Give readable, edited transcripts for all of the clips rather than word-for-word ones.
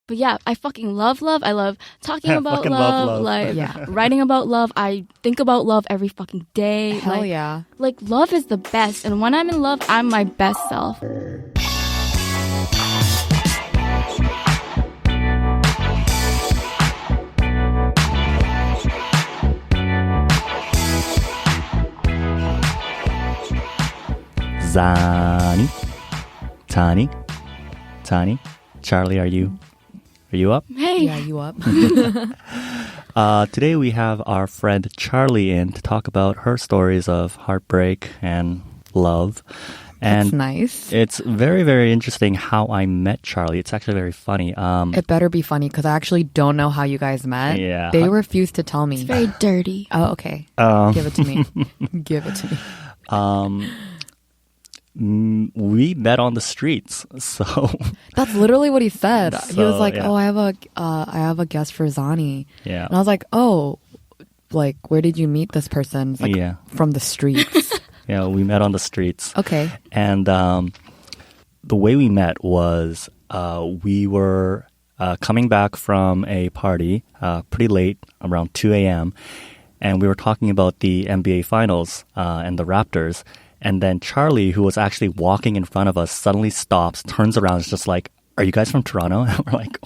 But yeah, I fucking love love. I love talking about Fucking love. love. Like Yeah. writing about love. I think about love every fucking day. Hell like, yeah. Like love is the best. And when I'm in love, I'm my best self. zzani, Tani, Charlie, are you up? Hey. Yeah, you up? Today we have our friend Charlie in to talk about her stories of heartbreak and love. And That's nice. it's very, very interesting how I met Charlie. It's actually very funny. It better be funny because I actually don't know how you guys met. Yeah. They refused to tell me. It's very dirty. Oh, okay. Give it to me. Give it to me. We met on the streets, so That's literally what he said. He was So, like, yeah. "Oh, I have a guest for zzani," yeah, and I was like, "Oh, like where did you meet this person?" It's like, yeah, from the streets. yeah. We met on the streets. Okay. And the way we met was we were coming back from a party pretty late, around 2 a.m., and we were talking about the NBA Finals and the Raptors. And then Charlie, who was actually walking in front of us, suddenly stops, turns around, is just like, "Are you guys from Toronto?" And we're like,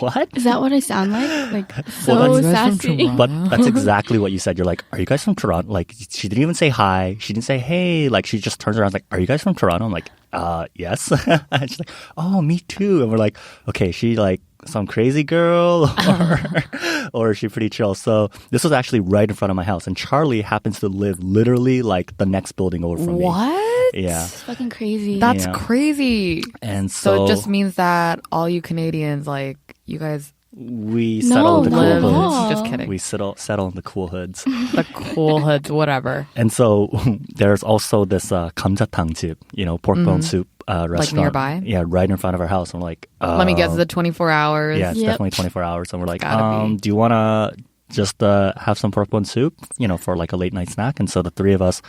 "What?" Is that what I sound like? Like so Well, that's- You guys from sassy. Toronto? But that's exactly what you said. You're like, "Are you guys from Toronto?" Like, she didn't even say hi. She didn't say, "Hey." Like, she just turns around like, "Are you guys from Toronto?" I'm like, yes. And she's like, "Oh, me too." And we're like, okay, she like some crazy girl or is she pretty chill? So this was actually right in front of my house. And Charlie happens to live literally like the next building over from me. What? Yeah. It's fucking crazy. That's Yeah. crazy. And So so, it just means that all you Canadians, like you guys, we No, settle in the not cool at hoods. all. just kidding. We settle in the cool hoods. The cool hoods, whatever. And so there's also this 감자탕 집, pork bone soup restaurant. nearby? Yeah, right in front of our house. I'm like, Let me guess, the 24 hours. yeah, it's Yep. definitely 24 hours. And we're like, Gotta be. do you want to just have some pork bone soup, for like a late night snack? And so the three of us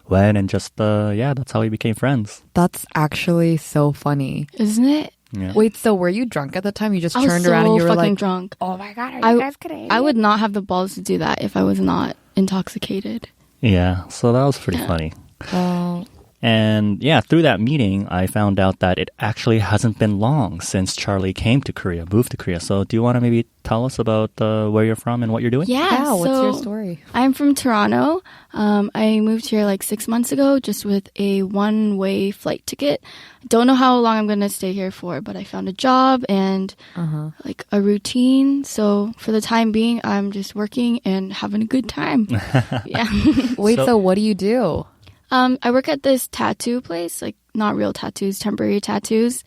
went and just, that's how we became friends. That's actually so funny. Isn't it? Yeah. Wait, so were you drunk at the time? You just I was turned so around and you were fucking like, drunk. "Oh my god, are you guys Canadian?" I would not have the balls to do that if I was not intoxicated. Yeah, so that was pretty funny. Oh, And yeah, through that meeting, I found out that it actually hasn't been long since Charlie came to Korea, moved to Korea. So do you want to maybe tell us about where you're from and what you're doing? Yeah, what's your so story? I'm from Toronto. I moved here like 6 months ago just with a one-way flight ticket. Don't know how long I'm going to stay here for, but I found a job and like a routine. So for the time being, I'm just working and having a good time. Yeah. Wait, So- so what do you do? I work at this tattoo place, like not real tattoos, temporary tattoos.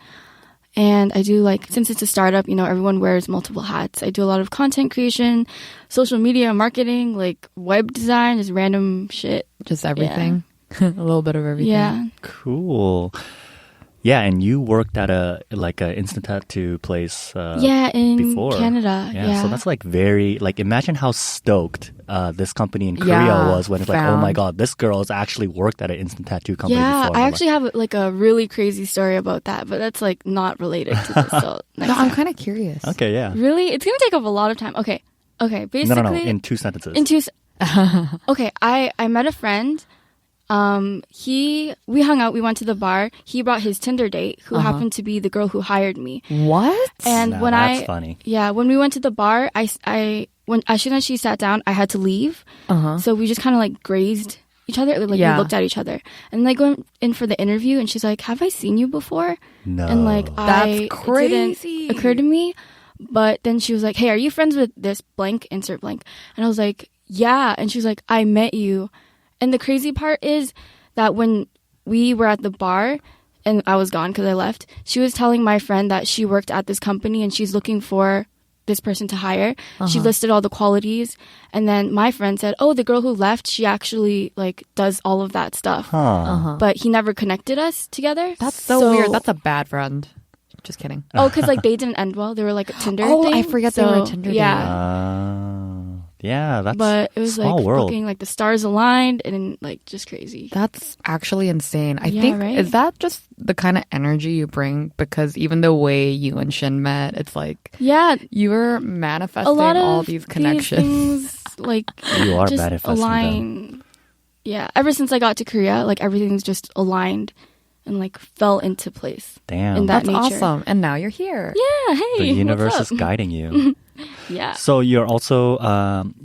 And I do since it's a startup, everyone wears multiple hats. I do a lot of content creation, social media, marketing, like web design, just random shit. Just everything? A little bit of everything. Yeah. Cool. Yeah, and you worked at a instant tattoo place Yeah, in before. Canada. Yeah. So that's very imagine how stoked this company in Korea Yeah, was when it's like, oh my found. god, this girl has actually worked at an instant tattoo company Yeah, before. I actually have a really crazy story about that, but that's not related to this. So next No, I'm time. kind of curious. Okay, yeah. Really? It's going to take up a lot of time. Okay, basically. No. In 2 sentences. Okay, I met a friend. We hung out, we went to the bar. He brought his Tinder date, who happened to be the girl who hired me. What? And Now when that's funny. when we went to the bar, as soon as she sat down, I had to leave. So we just kind of grazed each other, we looked at each other. And going in for the interview, and she's like, "Have I seen you before?" No. And That's it crazy. didn't occur to me. But then she was like, "Hey, are you friends with this blank, insert blank?" And I was like, "Yeah." And she was like, "I met you." And the crazy part is that when we were at the bar and I was gone because I left, she was telling my friend that she worked at this company and she's looking for this person to hire. She listed all the qualities. And then my friend said, "Oh, the girl who left, she actually does all of that stuff." Huh. But he never connected us together. That's so weird. That's a bad friend. Just kidding. because they didn't end well. They were a Tinder Oh, thing. I forget they were a Tinder date. Yeah. Yeah, that's but it was small like world. fucking like the stars aligned and like just crazy. That's actually insane. I Yeah, think, right? is that just the kind of energy you bring? Because even the way you and Shin met, it's like Yeah, you were a manifesting lot of all these connections. things like You are just manifesting them. align. Yeah, ever since I got to Korea, like everything's just aligned and like fell into place. Damn. in that That's nature. awesome. And now you're here. Yeah, hey, The universe what's is up? guiding you. Yeah, So you're also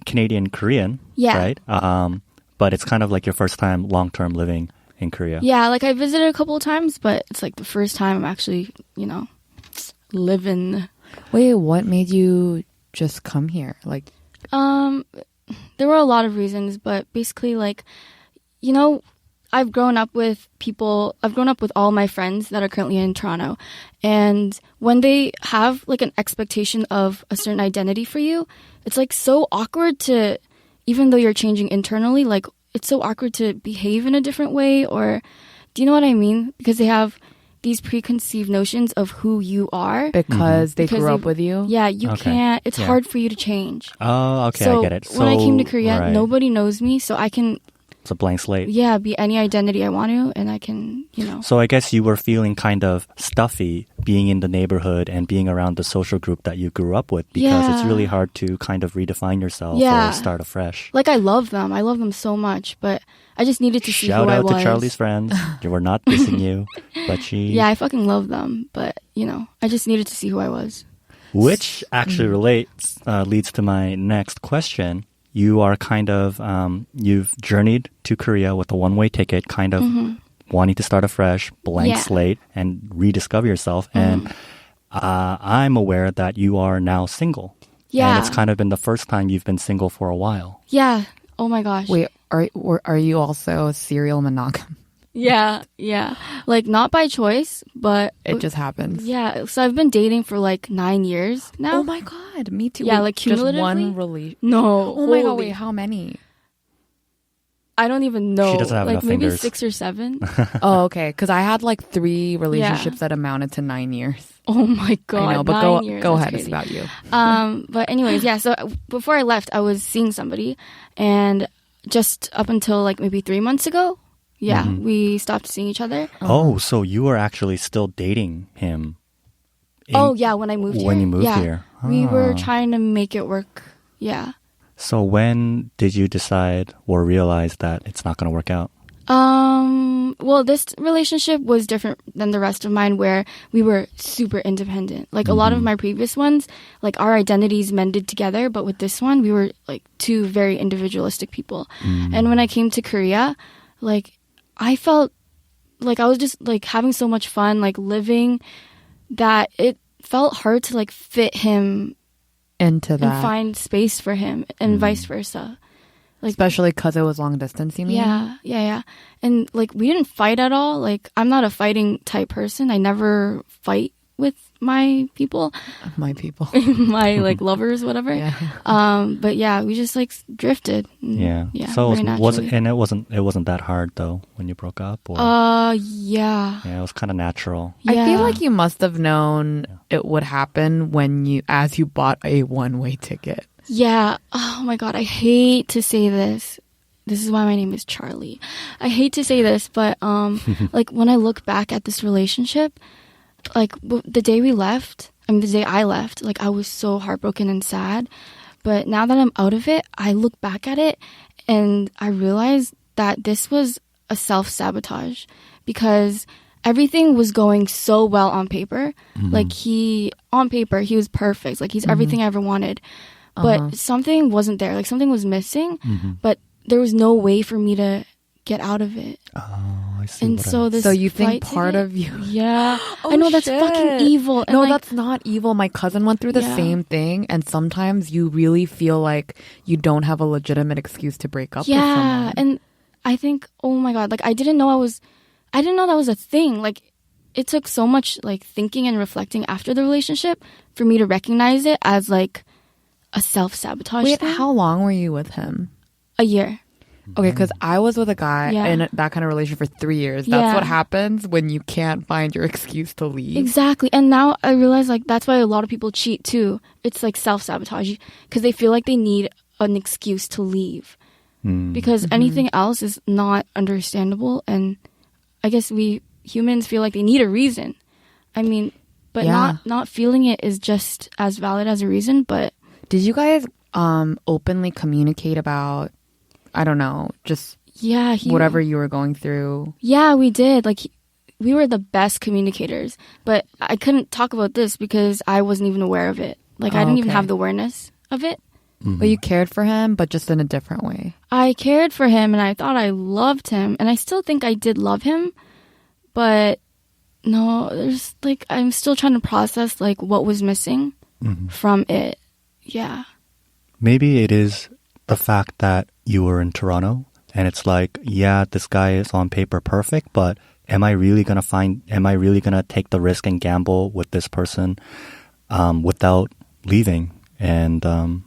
Canadian Korean, Yeah. right? But it's kind of like your first time long-term living in Korea. yeah. Like I visited a couple of times, but it's like the first time I'm actually, living. Wait, what made you just come here? Like, There were a lot of reasons, but basically, like, I've grown up with all my friends that are currently in Toronto. And when they have like an expectation of a certain identity for you, it's like so awkward to, even though you're changing internally, like it's so awkward to behave in a different way. Or do you know what I mean? Because they have these preconceived notions of who you are. because they Because grew up they- with you? Yeah, you Okay. can't. It's Yeah. hard for you to change. Oh, okay, So I get it. when I came to So, Korea, right. nobody knows me, so I can, It's a blank slate. be any identity I want to, and I can, So I guess you were feeling kind of stuffy being in the neighborhood and being around the social group that you grew up with because it's Yeah. really hard to kind of redefine yourself Yeah. or start afresh. like I love them. I love them so much, but I just needed to see Shout who I out was. to Charlie's friends. You were not dissing you, but she... Yeah, I fucking love them, but I just needed to see who I was. Which actually leads to my next question. You are kind of, you've journeyed to Korea with a one-way ticket, kind of wanting to start afresh, blank Yeah. slate, and rediscover yourself. And I'm aware that you are now single. Yeah. And it's kind of been the first time you've been single for a while. Yeah. Oh my gosh. Wait, are you also serial monogam? Yeah. Like not by choice, but It just happens. yeah. So I've been dating for like 9 years now. Oh my god, me too. Yeah, Wait, like just cumulatively? one relation. No. Oh my god, holy- wait, how many? I don't even know. She doesn't have like enough maybe fingers. 6 or 7. Oh, okay, because I had like 3 relationships that amounted to 9 years. Oh my god. I know, but 9 years. go That's ahead. crazy. It's about you. But anyways, yeah. So before I left, I was seeing somebody, and just up until like maybe 3 months ago, we stopped seeing each other. Oh, so you were actually still dating him. Oh yeah, when I moved here. When you moved yeah. here. We were Ah. trying to make it work. Yeah. So when did you decide or realize that it's not going to work out? Well, this relationship was different than the rest of mine, where we were super independent. Like a lot of my previous ones, like our identities mended together, but with this one, we were like 2 very individualistic people. And when I came to Korea, like I felt like I was just like having so much fun, like living, that it felt hard to like fit him Into and that, find space for him, and vice versa. Like, especially because it was long distance. You mean? yeah. And like we didn't fight at all. Like I'm not a fighting type person. I never fight with my people, My people. my like lovers, whatever. Yeah. But yeah, we just like drifted. Yeah. Yeah. So very it wasn't that hard though when you broke up, or yeah. yeah, it was kind of natural. I feel Yeah. like you must have known it would happen as you bought a one-way ticket. Yeah. Oh my God. I hate to say this. This is why my name is Charlie. I hate to say this, but like when I look back at this relationship, like the day I left, like I was so heartbroken and sad. But now that I'm out of it, I look back at it and I realize that this was a self-sabotage, because everything was going so well on paper. Like on paper, he was perfect. Like he's everything I ever wanted. But something wasn't there. Like something was missing, but there was no way for me to get out of it. Oh, I see. And so this So you think flight part ticket- of you? Yeah. Oh, I know that's shit. fucking evil. And No, like, that's not evil. My cousin went through the Yeah. same thing, and sometimes you really feel like you don't have a legitimate excuse to break up with yeah. someone. And I think, oh my God, like I didn't know that was a thing. Like it took so much like thinking and reflecting after the relationship for me to recognize it as like a self-sabotage Wait, thing. how long were you with him? A year. Okay, because I was with a guy Yeah. in that kind of relationship for 3 years. That's Yeah. what happens when you can't find your excuse to leave. Exactly. And now I realize like that's why a lot of people cheat too. It's like self-sabotage because they feel like they need an excuse to leave. Because anything else is not understandable. And I guess we humans feel like they need a reason. I mean, but not feeling it is just as valid as a reason. But did you guys openly communicate about, I don't know, just whatever you were going through? Yeah, we did. Like, we were the best communicators. But I couldn't talk about this because I wasn't even aware of it. Like, I didn't even have the awareness of it. But you cared for him, but just in a different way. I cared for him, and I thought I loved him. And I still think I did love him. But no, there's like, I'm still trying to process like what was missing from it. Yeah. Maybe it is the fact that you were in Toronto and it's like, yeah, this guy is on paper perfect, but am I really going to take the risk and gamble with this person without leaving and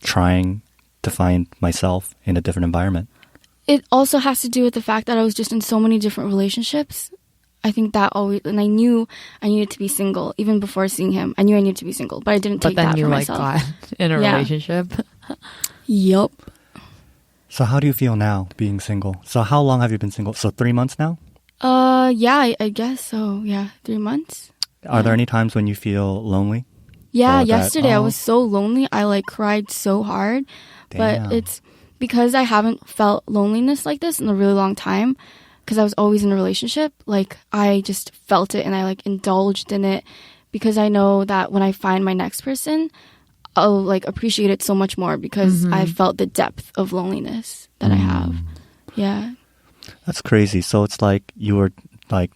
trying to find myself in a different environment? It also has to do with the fact that I was just in so many different relationships. I think that always, and I knew I needed to be single even before seeing him. I knew I needed to be single, but I didn't take that for myself. But then you got in a relationship. Yup. So how do you feel now being single? So how long have you been single? So 3 months now? Yeah, I guess so. Yeah, 3 months. Are there any times when you feel lonely? Yeah, yesterday I was so lonely. I like cried so hard. Damn. But it's because I haven't felt loneliness like this in a really long time. Because I was always in a relationship. Like, I just felt it and I like indulged in it. Because I know that when I find my next person, I'll like appreciate it so much more because I felt the depth of loneliness that I have. Yeah. That's crazy. So it's like you were like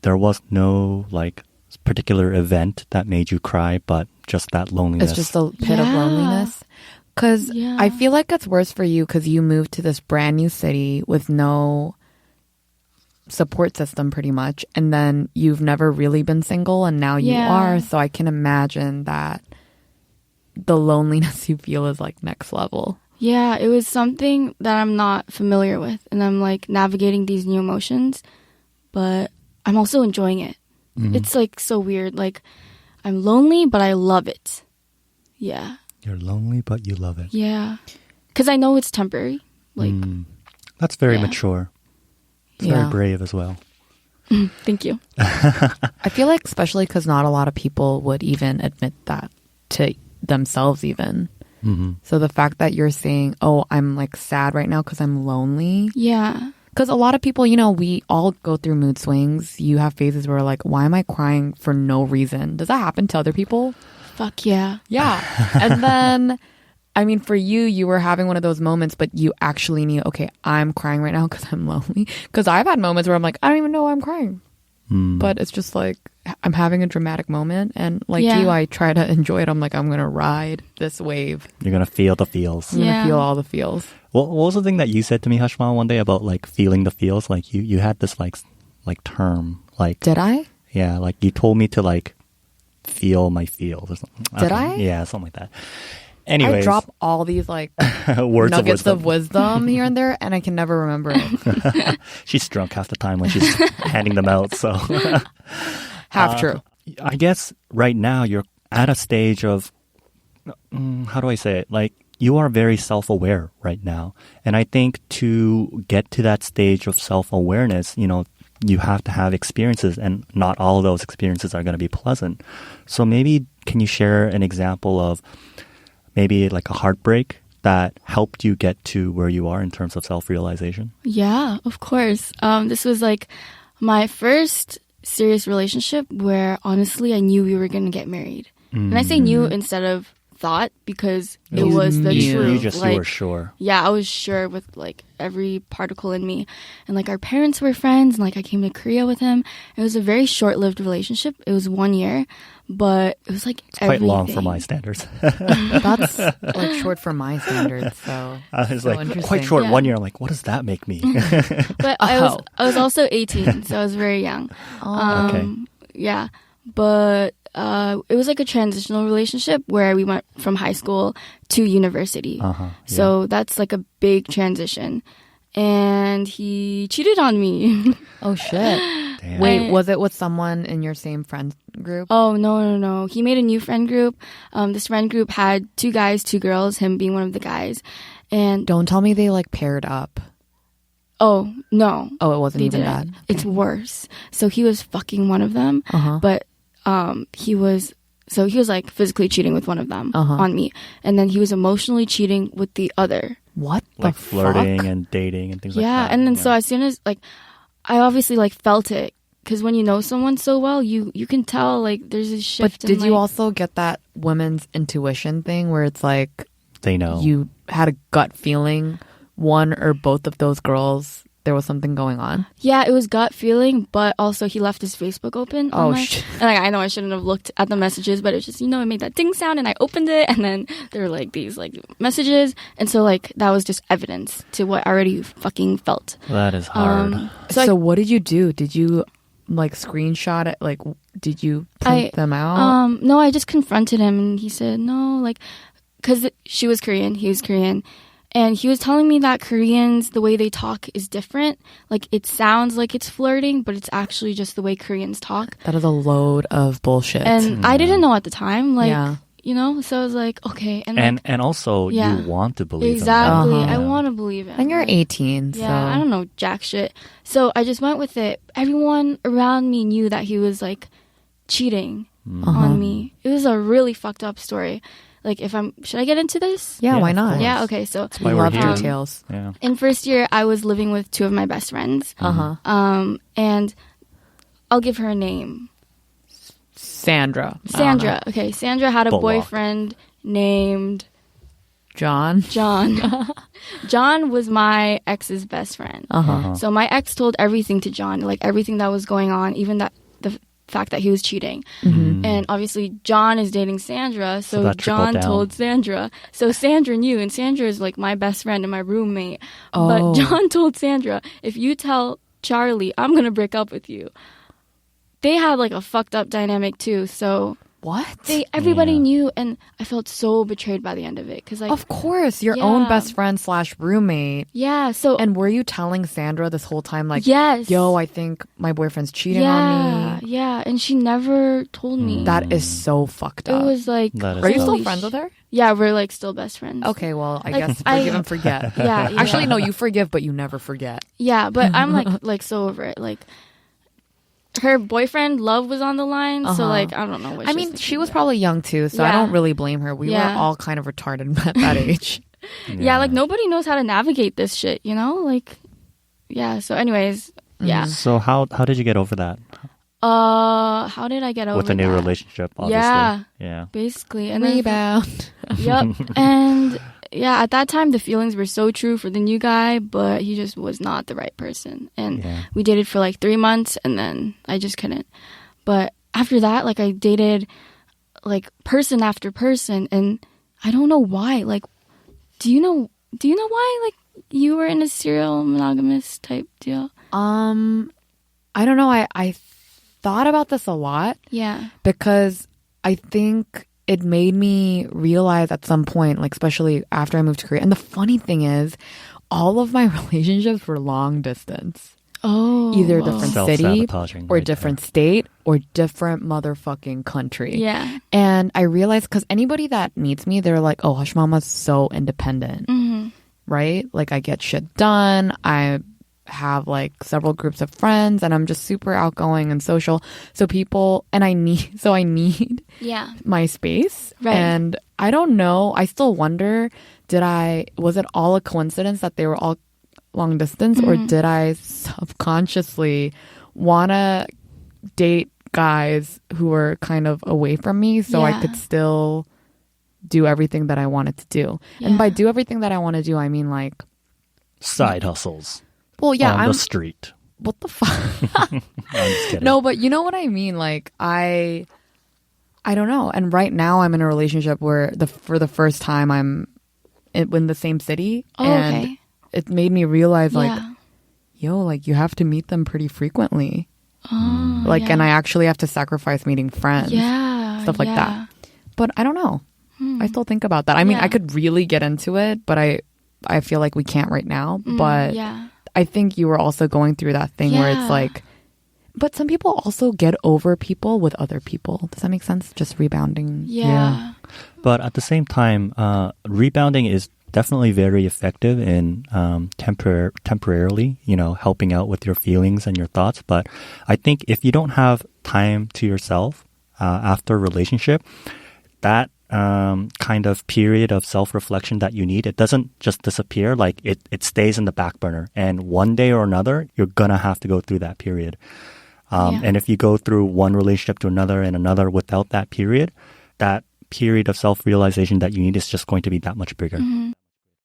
there was no like particular event that made you cry, but just that loneliness. It's just a pit of loneliness. Because I feel like it's worse for you because you moved to this brand new city with no support system pretty much. And then you've never really been single and now you are. So I can imagine that the loneliness you feel is like next level. Yeah, it was something that I'm not familiar with. And I'm like navigating these new emotions, but I'm also enjoying it. It's like so weird. Like, I'm lonely, but I love it. Yeah. You're lonely, but you love it. Yeah. Because I know it's temporary. Like, that's very mature. It's very brave as well. Thank you. I feel like especially because not a lot of people would even admit that to themselves even. So the fact that you're saying, oh, I'm like sad right now because I'm lonely. Yeah. Because a lot of people, you know, we all go through mood swings. You have phases where like, why am I crying for no reason? Does that happen to other people? Fuck yeah. Yeah. And then, I mean, for you, you were having one of those moments, but you actually knew, okay, I'm crying right now because I'm lonely. Because I've had moments where I'm like, I don't even know why I'm crying. But it's just like, I'm having a dramatic moment. And like you, I try to enjoy it. I'm like, I'm going to ride this wave. You're going to feel the feels. I'm going to feel all the feels. What was the thing that you said to me, Hashma, one day about like feeling the feels? Like you had this like term. Like, did I? Yeah, like you told me to like feel my feels or something. Did I? Yeah, something like that. Anyways. I drop all these like words nuggets of wisdom here and there, and I can never remember it. She's drunk half the time when she's handing them out. So half true. I guess right now you're at a stage of, how do I say it? Like you are very self-aware right now. And I think to get to that stage of self-awareness, you know, you have to have experiences and not all of those experiences are going to be pleasant. So maybe can you share an example of maybe like a heartbreak that helped you get to where you are in terms of self-realization? Yeah, of course. This was like my first serious relationship where honestly I knew we were going to get married. And I say knew instead of thought because it was the truth. You were sure. Yeah, I was sure with like every particle in me. And like our parents were friends and like I came to Korea with him. It was a very short-lived relationship. It was 1 year, but it was like quite long for my standards. That's like short for my standards. So it's so like quite short. 1 year. I'm like, what does that make me? But I was also 18, so I was very young. Okay. Yeah, but it was like a transitional relationship where we went from high school to university. So that's like a big transition. And he cheated on me. Oh, shit. Damn. Wait, was it with someone in your same friend group? Oh, no. He made a new friend group. This friend group had 2 guys, 2 girls, him being one of the guys. And Don't tell me they like paired up. oh, no. Oh, it wasn't They even didn't. that. It's worse. So he was fucking one of them, Uh-huh. but he was like physically cheating with one of them on me. And then he was emotionally cheating with the other. What Like the flirting fuck? and dating and things like Yeah, that. and then so as soon as like I obviously like felt it because when you know someone so well, you can tell like there's a But shift. did in, you like, also get that women's intuition thing where it's like they know. you had a gut feeling one or both of those girls there was something going on? Yeah, it was gut feeling, but also he left his Facebook open. Oh, on my, shit. and I know I shouldn't have looked at the messages, but it just, it made that ding sound and I opened it and then there were like these like messages. And so like that was just evidence to what I already fucking felt. That is hard. So what did you do? Did you like screenshot it? Like, did you print them out? No, I just confronted him and he said, no, like, because she was Korean, he was Korean. And he was telling me that Koreans, the way they talk is different. Like, it sounds like it's flirting, but it's actually just the way Koreans talk. That is a load of bullshit. And I didn't know at the time, like, Yeah. So I was like, okay. And also, Yeah. you want to believe exactly. him. I want to believe it. and you're 18, Yeah, so I don't know jack shit. So I just went with it. Everyone around me knew that he was, like, cheating on me. It was a really fucked up story. Like, should I get into this? Yeah, Yeah, why of not? course. Yeah, okay, so We why we're love here. details. Yeah. in first year, I was living with 2 of my best friends. And I'll give her a name. Sandra. Sandra. Okay, Sandra had a Bullock. boyfriend named John. John. John was my ex's best friend. So my ex told everything to John, like everything that was going on, even the fact that he was cheating. And obviously John is dating Sandra, so that trickled John down. told Sandra. So Sandra knew, and Sandra is like my best friend and my roommate. But Oh. John told Sandra, if you tell Charlie, I'm going to break up with you. They had like a fucked up dynamic too, so What? everybody Yeah. knew, and I felt so betrayed by the end of it because like Of course, your own Yeah. best friend / roommate. yeah, so And were you telling Sandra this whole time, like, yes, yo, I think my boyfriend's cheating on me? yeah, and she never told me. That is so fucked It up. was like, That is Are you still holy friends with her? Yeah, we're like still best friends. Okay, well, I Like, guess I- forgive and forget. Yeah, yeah. Actually, no, you forgive, but you never forget. Yeah, but I'm like so over it. Like her boyfriend, Love, was on the line, so like I don't know what. I mean, she was probably young too, so I Yeah. don't really blame her. We Yeah. were all kind of retarded at that age. yeah, like nobody knows how to navigate this shit, like yeah. So, anyways, yeah. So how did you get over that How did I get over with a new that? relationship? Obviously. Yeah. Yeah. Basically, and then Rebound. yep, and yeah, at that time the feelings were so true for the new guy, but he just was not the right person, and Yeah. we dated for like 3 months, and then I just couldn't. But after that, like I dated like person after person, and I don't know why. Like, do you know why? Like, you were in a serial monogamous type deal? I don't know. I thought about this a lot Yeah. because I think it made me realize at some point, like especially after I moved to Korea. And the funny thing is, all of my relationships were long distance. Oh. Either a whoa. different city Self-sabotaging or right different state or different motherfucking country. Yeah. And I realized because anybody that meets me, they're like, oh, Hush Mama's so independent. Right? Like I get shit done. I have like several groups of friends and I'm just super outgoing and social. So I need Yeah. my space. Right. And I don't know. I still wonder, was it all a coincidence that they were all long distance or did I subconsciously want to date guys who were kind of away from me so I Yeah. could still do everything that I wanted to do. And Yeah. by do everything that I want to do, I mean like, Side hustles well, yeah, on I'm the street. what the fuck? I'm just kidding. No, but you know what I mean? Like I don't know. And right now I'm in a relationship where for the first time I'm in the same city Oh, and okay. it made me realize like, Yeah. yo, like you have to meet them pretty frequently. Oh, Like, yeah. and I actually have to sacrifice meeting friends. Yeah. Stuff like yeah. that. But I don't know. I still think about that. I mean, Yeah. I could really get into it, but I feel like we can't right now. But Yeah. I think you were also going through that thing where Yeah. it's like, But some people also get over people with other people. Does that make sense? Just rebounding. Yeah. But at the same time, rebounding is definitely very effective in temporarily, helping out with your feelings and your thoughts. But I think if you don't have time to yourself after a relationship, that kind of period of self-reflection that you need, it doesn't just disappear. Like it stays in the back burner. And one day or another, you're going to have to go through that period. And if you go through one relationship to another and another without that period of self-realization that you need is just going to be that much bigger. Mm-hmm.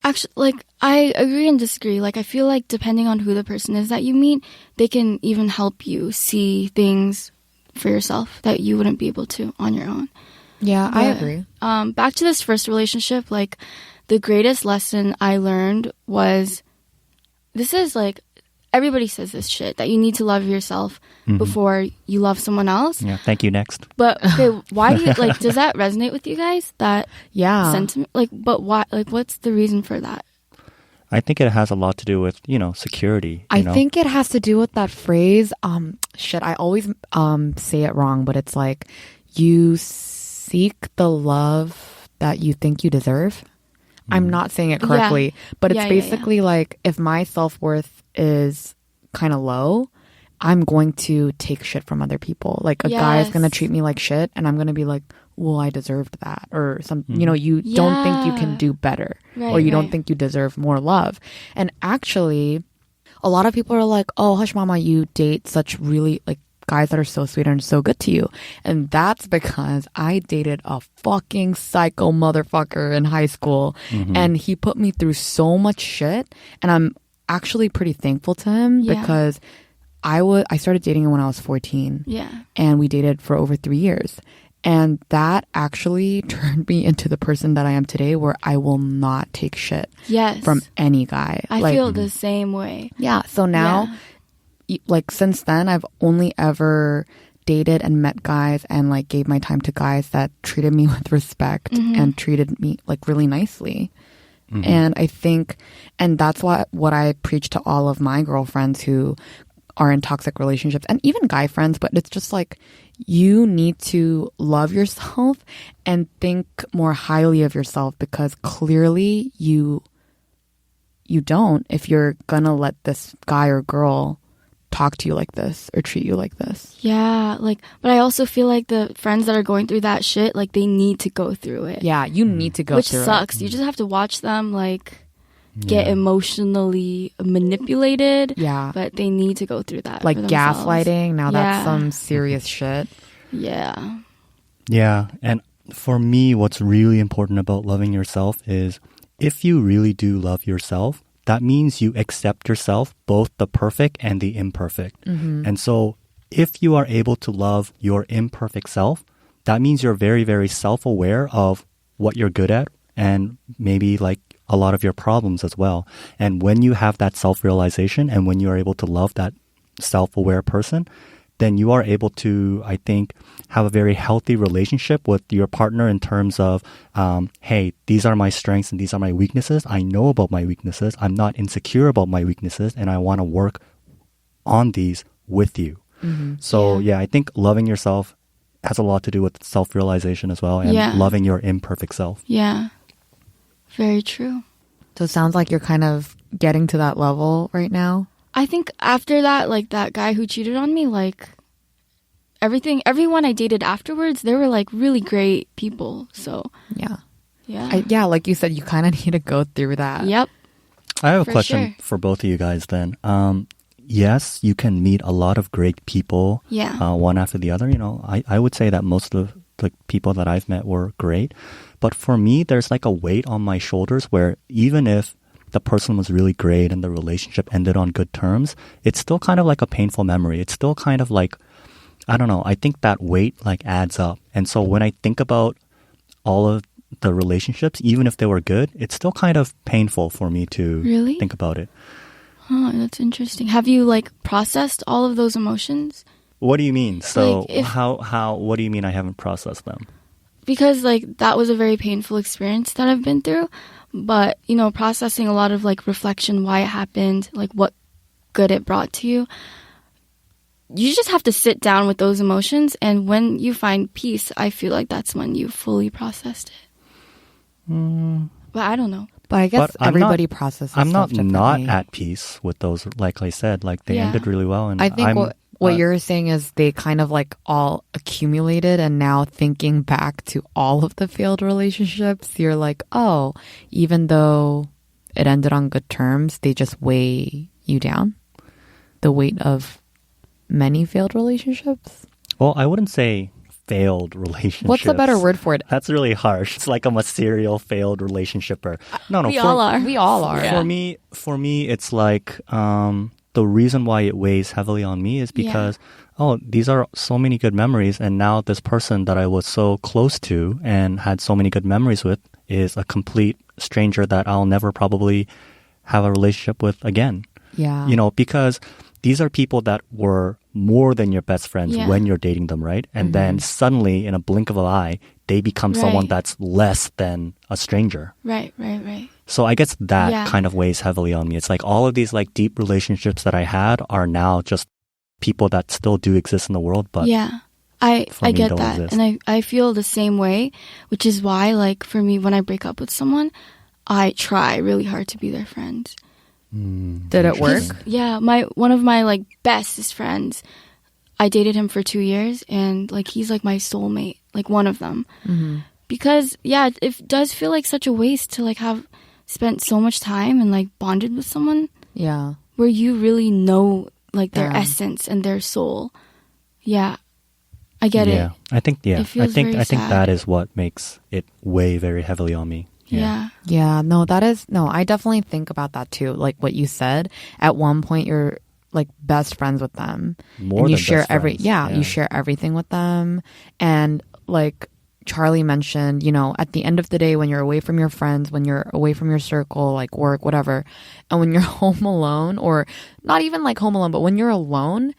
Actually, like, I agree and disagree. Like, I feel like depending on who the person is that you meet, they can even help you see things for yourself that you wouldn't be able to on your own. Yeah, I agree. Back to this first relationship, like, the greatest lesson I learned was, this is like, everybody says this shit, that you need to love yourself before you love someone else. Yeah, thank you, next. But, okay, why do you, like, does that resonate with you guys? That sentiment? Like, but why, like, what's the reason for that? I think it has a lot to do with, security. I think it has to do with that phrase, I always say it wrong, but it's like, you seek the love that you think you deserve. I'm not saying it correctly, but it's basically like, if my self-worth is kind of low, I'm going to take shit from other people. Like a guy is going to treat me like shit and I'm going to be like, well, I deserved that. Or some, you don't think you can do better, or you don't think you deserve more love. And actually, a lot of people are like, oh, hush mama, you date such really like guys that are so sweet and so good to you. And that's because I dated a fucking psycho motherfucker in high school. And he put me through so much shit. And I'm actually pretty thankful to him because I started dating him when I was 14. Yeah. And we dated for over 3 years. And that actually turned me into the person that I am today, where I will not take shit from any guy. I feel the same way. Yeah. So now, like, since then, I've only ever dated and met guys and like gave my time to guys that treated me with respect and treated me like really nicely. And I think, and that's what I preach to all of my girlfriends who are in toxic relationships, and even guy friends, but it's just like, you need to love yourself and think more highly of yourself, because clearly you don't, if you're gonna let this guy or girl talk to you like this or treat you like this. Yeah, like, but I also feel like the friends that are going through that shit, like, they need to go through it. Yeah, you need to go through it. Which sucks. You just have to watch them, like, get emotionally manipulated. Yeah. But they need to go through that. Like gaslighting. Now that's some serious shit. Yeah. Yeah. And for me, what's really important about loving yourself is, if you really do love yourself, that means you accept yourself, both the perfect and the imperfect. And so if you are able to love your imperfect self, that means you're very, very self-aware of what you're good at and maybe like a lot of your problems as well. And when you have that self-realization and when you are able to love that self-aware person, then you are able to, I think, have a very healthy relationship with your partner in terms of, hey, these are my strengths and these are my weaknesses. I know about my weaknesses. I'm not insecure about my weaknesses, and I want to work on these with you. So, I think loving yourself has a lot to do with self-realization as well, and loving your imperfect self. Yeah. Very true. So it sounds like you're kind of getting to that level right now. I think after that, like, that guy who cheated on me, like, everyone I dated afterwards, they were like really great people. So yeah, like you said, you kind of need to go through that. Yep. I have a question for both of you guys then. Yes, you can meet a lot of great people, one after the other. I would say that most of the people that I've met were great. But for me, there's like a weight on my shoulders where even if the person was really great and the relationship ended on good terms, it's still kind of like a painful memory. It's still kind of like, I don't know, I think that weight like adds up. And so when I think about all of the relationships, even if they were good, it's still kind of painful for me to think about it. Oh, that's interesting. Have you like processed all of those emotions? What do you mean? So like what do you mean I haven't processed them? Because like that was a very painful experience that I've been through. But, processing a lot of like reflection, why it happened, like what good it brought to you. you just have to sit down with those emotions. And when you find peace, I feel like that's when you fully processed it. But I don't know. But I guess everybody processes I'm stuff not differently. at peace with those. Like I said, like they ended really well. And I think what you're saying is they kind of like all accumulated, and now thinking back to all of the failed relationships, you're like, oh, even though it ended on good terms, they just weigh you down. The weight of many failed relationships. Well, I wouldn't say failed relationships. What's the better word for it? That's really harsh. It's like I'm a serial failed relationshiper. No, We all are. We all are. For me, it's like the reason why it weighs heavily on me is because these are so many good memories, and now this person that I was so close to and had so many good memories with is a complete stranger that I'll never probably have a relationship with again. Yeah. You know, because these are people that were more than your best friends when you're dating them, right? And then suddenly, in a blink of an eye, they become someone that's less than a stranger. Right. So I guess that kind of weighs heavily on me. It's like all of these like deep relationships that I had are now just people that still do exist in the world, but I get don't that. exist. And I feel the same way, which is why, like, for me, when I break up with someone, I try really hard to be their friend. Did it work? Yeah, one of my like bestest friends, I dated him for 2 years, and like he's like my soulmate, like one of them. Because it does feel like such a waste to like have spent so much time and like bonded with someone. Yeah. Where you really know like their essence and their soul. Yeah. I get it. I think It feels very I think sad. that is what makes it weigh very heavily on me. Yeah. Yeah, I definitely think about that too. Like what you said, at one point you're like best friends with them. More and you than share best friends. you share everything with them. And like Charlie mentioned, you know, at the end of the day, when you're away from your friends, when you're away from your circle, like work, whatever, and when you're home alone, or not even like home alone, but when you're alone,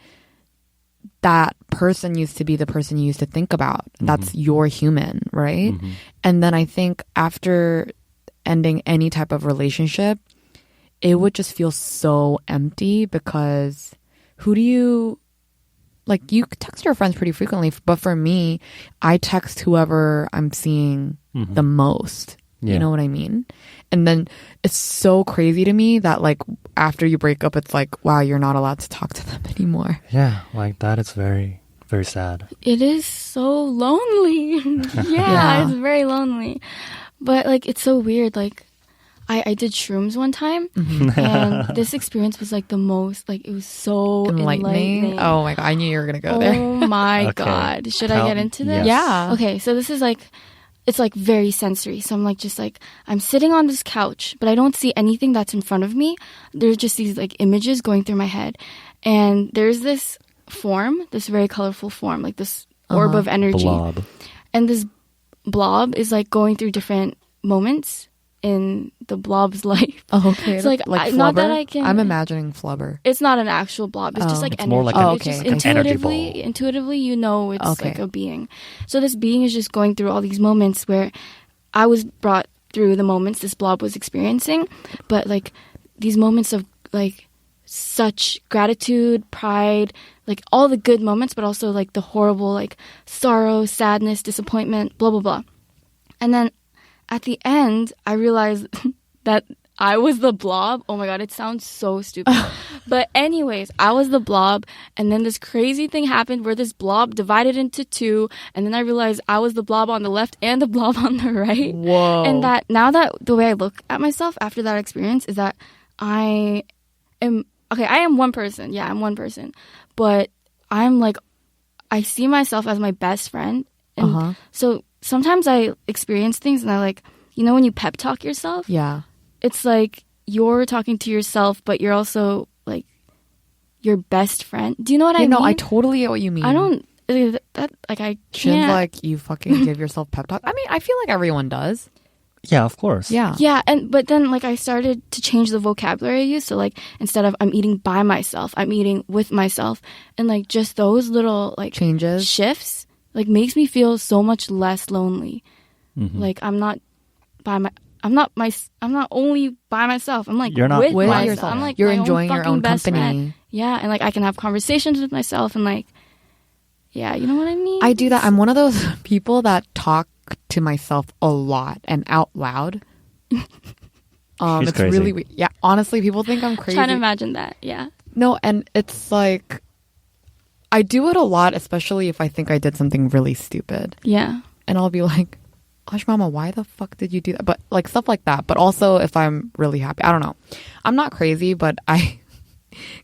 that person used to be the person you used to think about. That's your human, right? And then I think after ending any type of relationship, it would just feel so empty because who do you... Like, you text your friends pretty frequently, but for me, I text whoever I'm seeing the most. You know what I mean? And then it's so crazy to me that, like, after you break up, it's like, wow, you're not allowed to talk to them anymore. Yeah, like that is very, very sad. It is so lonely. It's very lonely. But, like, it's so weird. Like, I did shrooms one time, and this experience was like the most, like, it was so enlightening. Oh my God, I knew you were going to go there. Oh my God. Should I get into this? Yes. Yeah. Okay, so this is like, it's like very sensory. So I'm like, just like, I'm sitting on this couch, but I don't see anything that's in front of me. There's just these like images going through my head. And there's this form, this very colorful form, like this orb of energy. Blob. And this blob is like going through different moments in the blob's life. Oh, okay. It's like not that I can... I'm imagining flubber. It's not an actual blob. It's just like It's energy. more like It's just an energy intuitively, you know it's Okay. like a being. So this being is just going through all these moments where I was brought through the moments this blob was experiencing, but like these moments of like such gratitude, pride, like all the good moments, but also like the horrible like sorrow, sadness, disappointment, blah, blah, blah. And then at the end, I realized that I was the blob. Oh my God, it sounds so stupid. But anyways, I was the blob. And then this crazy thing happened where this blob divided into two. And then I realized I was the blob on the left and the blob on the right. Whoa. And that now that the way I look at myself after that experience is that I am one person. Yeah, I'm one person. But I'm like, I see myself as my best friend. And so sometimes I experience things and I like, you know, when you pep talk yourself? Yeah. It's like you're talking to yourself, but you're also like your best friend. Do you know what I mean? No, I totally get what you mean. I don't, that like I Shouldn't can't. like you fucking give yourself pep talk? I mean, I feel like everyone does. Yeah, of course. Yeah. Yeah, but then like I started to change the vocabulary I use. So like instead of I'm eating by myself, I'm eating with myself. And like just those little like Changes. shifts like makes me feel so much less lonely. Like I'm not only by myself. I'm like You're not with by myself. yourself. I'm like You're my enjoying own your own fucking best company. friend. yeah, and like I can have conversations with myself and like, yeah, you know what I mean? I do that. I'm one of those people that talk to myself a lot and out loud. She's it's crazy. really weird. Yeah, honestly, people think I'm crazy. Trying to imagine that, yeah. No, and it's like I do it a lot, especially if I think I did something really stupid. Yeah. And I'll be like, Hush Mama, why the fuck did you do that? But like stuff like that. But also if I'm really happy. I don't know. I'm not crazy, but I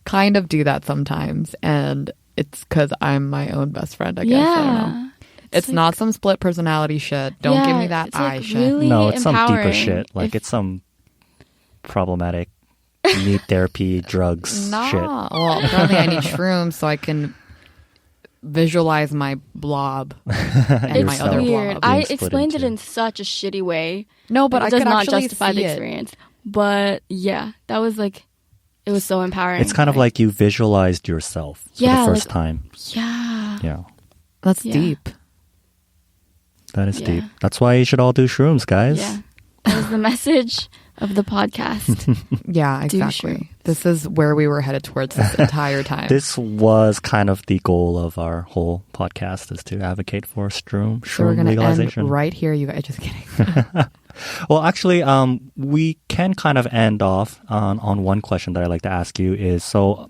kind of do that sometimes. And it's because I'm my own best friend, I guess. Yeah. I don't know. It's like, not some split personality shit. Don't give me that eye like shit. Really no, it's some deeper empowering. shit. Like it's some problematic need therapy, drugs shit. Well, apparently I need shrooms so I can visualize my blob and my It's other weird. blob. I split explained it into. in such a shitty way. No, but it I does could not actually justify see the it. experience. But yeah, that was like, it was so empowering. It's kind of like you visualized yourself for Yeah, the first like- time. yeah. Yeah. That's Yeah. deep. That is Yeah. deep. That's why you should all do shrooms, guys. Yeah. That was the message of the podcast. Yeah, Do exactly. shrooms. This is where we were headed towards this entire time. This was kind of the goal of our whole podcast, is to advocate for shroom so we're going to end legalization. right here, you guys. Just kidding. Well, actually, we can kind of end off on one question that I'd like to ask you is, so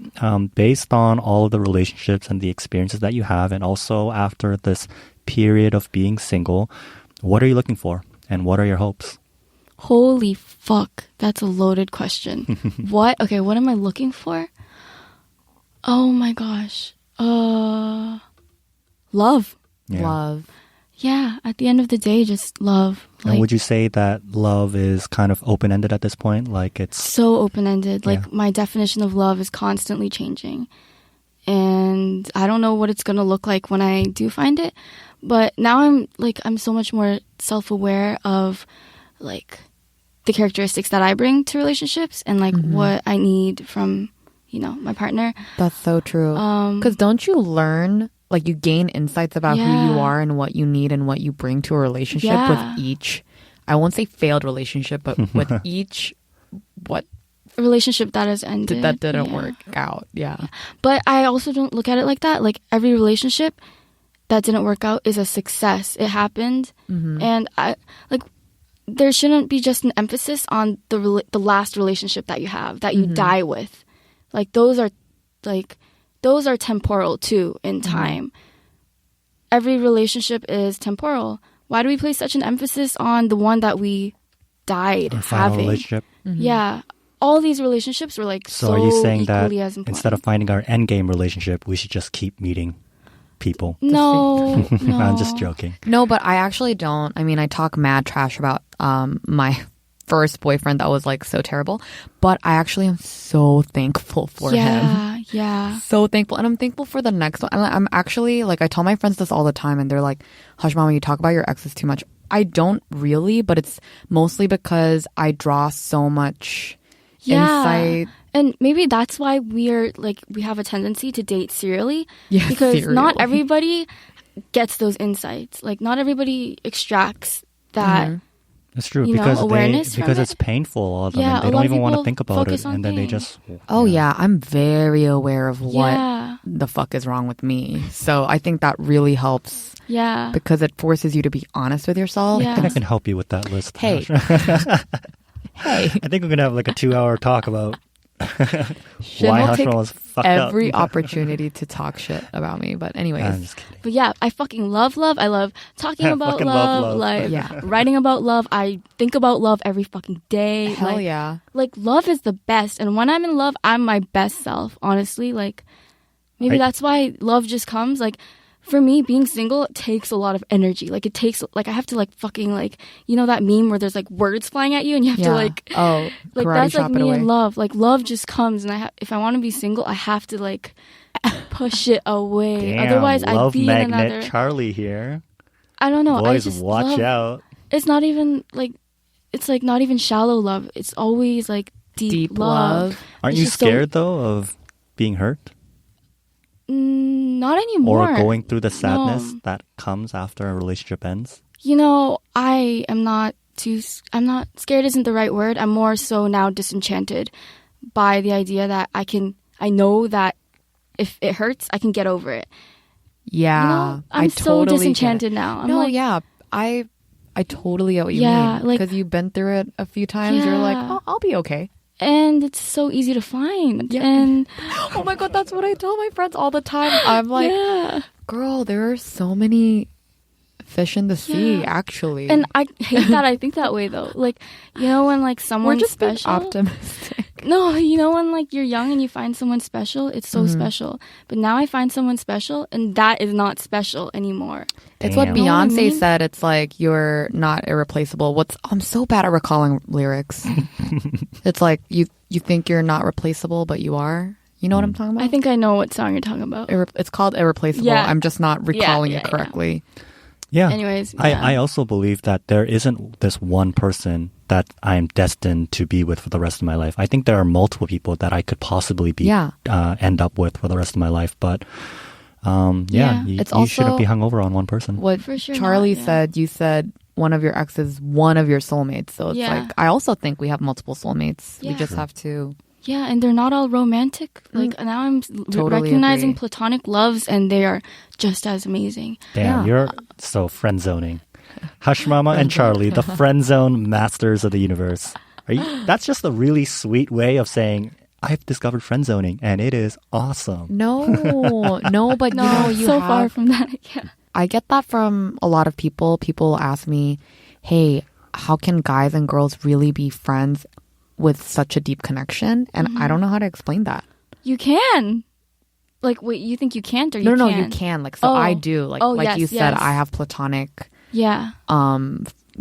based on all of the relationships and the experiences that you have, and also after this period of being single, what are you looking for? And what are your hopes? Holy fuck. That's a loaded question. What? Okay, what am I looking for? Oh my gosh. Love. Yeah. Love. Yeah, at the end of the day, just love. And would you say that love is kind of open-ended at this point? Like it's... so open-ended. Like Yeah. my definition of love is constantly changing. And I don't know what it's going to look like when I do find it. But now I'm so much more self-aware of like the characteristics that I bring to relationships and like what I need from, my partner. That's so true. Because don't you learn, like you gain insights about who you are and what you need and what you bring to a relationship with each, I won't say failed relationship, but with each, what A relationship that has ended. that didn't Yeah. work out. Yeah. But I also don't look at it like that. Like every relationship that didn't work out is a success. It happened. And there shouldn't be just an emphasis on the last relationship that you have, that you die with. Like those are temporal too in time. Every relationship is temporal. Why do we place such an emphasis on the one that we died Our final having? relationship. Yeah. All these relationships were like So are you saying that equally as important. instead of finding our end game relationship, we should just keep meeting people? No, no. I'm just joking. No, but I actually don't. I mean, I talk mad trash about my first boyfriend that was like so terrible, but I actually am so thankful for him. Yeah. So thankful. And I'm thankful for the next one. And I'm actually, like, I tell my friends this all the time and they're like, Hush Mama, you talk about your exes too much. I don't really, but it's mostly because I draw so much insight. And maybe that's why we have a tendency to date serially. Yeah, because not serially. everybody gets those insights. Like not everybody extracts that. It's true, you know, because awareness from it's it. painful, all of them. Yeah, and they a don't lot of even want to people think about it, focus on and then they pain. just... Oh, yeah. I'm very aware of what Yeah. the fuck is wrong with me. So I think that really helps Yeah. because it forces you to be honest with yourself. Yeah. I think I can help you with that list. Hey. Hey. I think we're going to have like a 2-hour talk about Shin why will Hush take Mama was fucked up. every opportunity to talk shit about me. But anyways. I'm just kidding. But yeah, I fucking love love. I love talking I about fucking love love. like Yeah. writing about love. I think about love every fucking day. Hell like, yeah. Like love is the best. And when I'm in love, I'm my best self, honestly. Like maybe that's why love just comes. Like for me, being single takes a lot of energy. Like it takes like I have to like fucking like that meme where there's like words flying at you and you have to like oh, like karate that's like chop it me away. in love. Like love just comes and if I want to be single, I have to like push it away. Damn, Otherwise I'd love be magnet in another Charlie here. I don't know. I Boys, just watch love, out. It's not even like it's like not even shallow love. It's always like deep love. Aren't It's you just so- scared, though, of being hurt? Not anymore. Or going through the sadness No. that comes after a relationship ends? I'm not scared isn't the right word. I'm more so now disenchanted by the idea that I can I know that if it hurts, I can get over it. Yeah. You know, I'm so totally disenchanted now. I'm no, like, yeah. I totally get what you Yeah, mean. like- Because you've been through it a few times. You're like, Yeah. oh, I'll be okay. and it's so easy to find. Yeah. And Oh my God, that's what I tell my friends all the time. I'm like, yeah. girl, there are so many fish in the sea, Yeah. actually. And I hate that I think that way though. Like, you know, when like we're someone's just being special. optimistic. No, you know when like you're young and you find someone special, it's so special. But now I find someone special and that is not special anymore. It's what Damn. You know what I Beyonce mean? said. It's like, you're not irreplaceable. I'm so bad at recalling lyrics. It's like, you think you're not replaceable, but you are. You know what I'm talking about? I think I know what song you're talking about. It's called Irreplaceable. Yeah. I'm just not recalling Yeah, it yeah. correctly. Yeah. Anyways, yeah. I also believe that there isn't this one person that I'm destined to be with for the rest of my life. I think there are multiple people that I could possibly be Yeah. end up with for the rest of my life. But Yeah. you, It's you shouldn't also- be hungover on one person. What For sure Charlie not, yeah. said, you said one of your exes, one of your soulmates. So it's Yeah. like, I also think we have multiple soulmates. We Yeah. just have to. Yeah, and they're not all romantic. Like now I'm Totally recognizing agree. platonic loves and they are just as amazing. Damn, Yeah. you're so friend zoning. Hush Mama and Charlie, the friend zone masters of the universe. That's just a really sweet way of saying, I've discovered friend zoning and it is awesome. No, but No, you know, you so have, far from that. Yeah. I get that from a lot of people. People ask me, hey, how can guys and girls really be friends with such a deep connection? And I don't know how to explain that. You can. Like, wait, you think you can't or you No, can't? you can. Like, so Oh. I do. Like, Oh, like yes, you said, yes. I have platonic Yeah.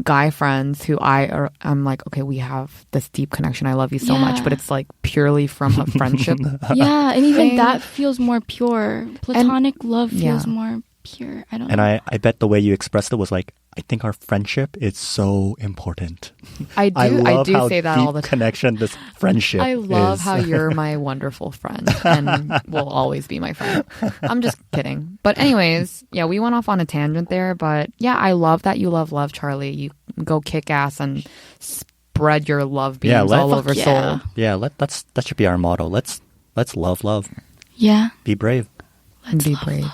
guy friends who I'm like, okay, we have this deep connection. I love you so much, Yeah. but it's like purely from a friendship. Yeah, and even thing. that feels more pure. Platonic love feels yeah. more pure. I don't And know. I bet the way you expressed it was like, I think our friendship is so important. I love do how say that deep all the time. connection this friendship I love is. how you're my wonderful friend and will always be my friend. I'm just kidding. But anyways, yeah, we went off on a tangent there. But yeah, I love that you love Charlie. You go kick ass and spread your love beams Yeah, all over yeah. Seoul. Yeah, that should be our motto. Let's love. Yeah. Be brave. And be brave.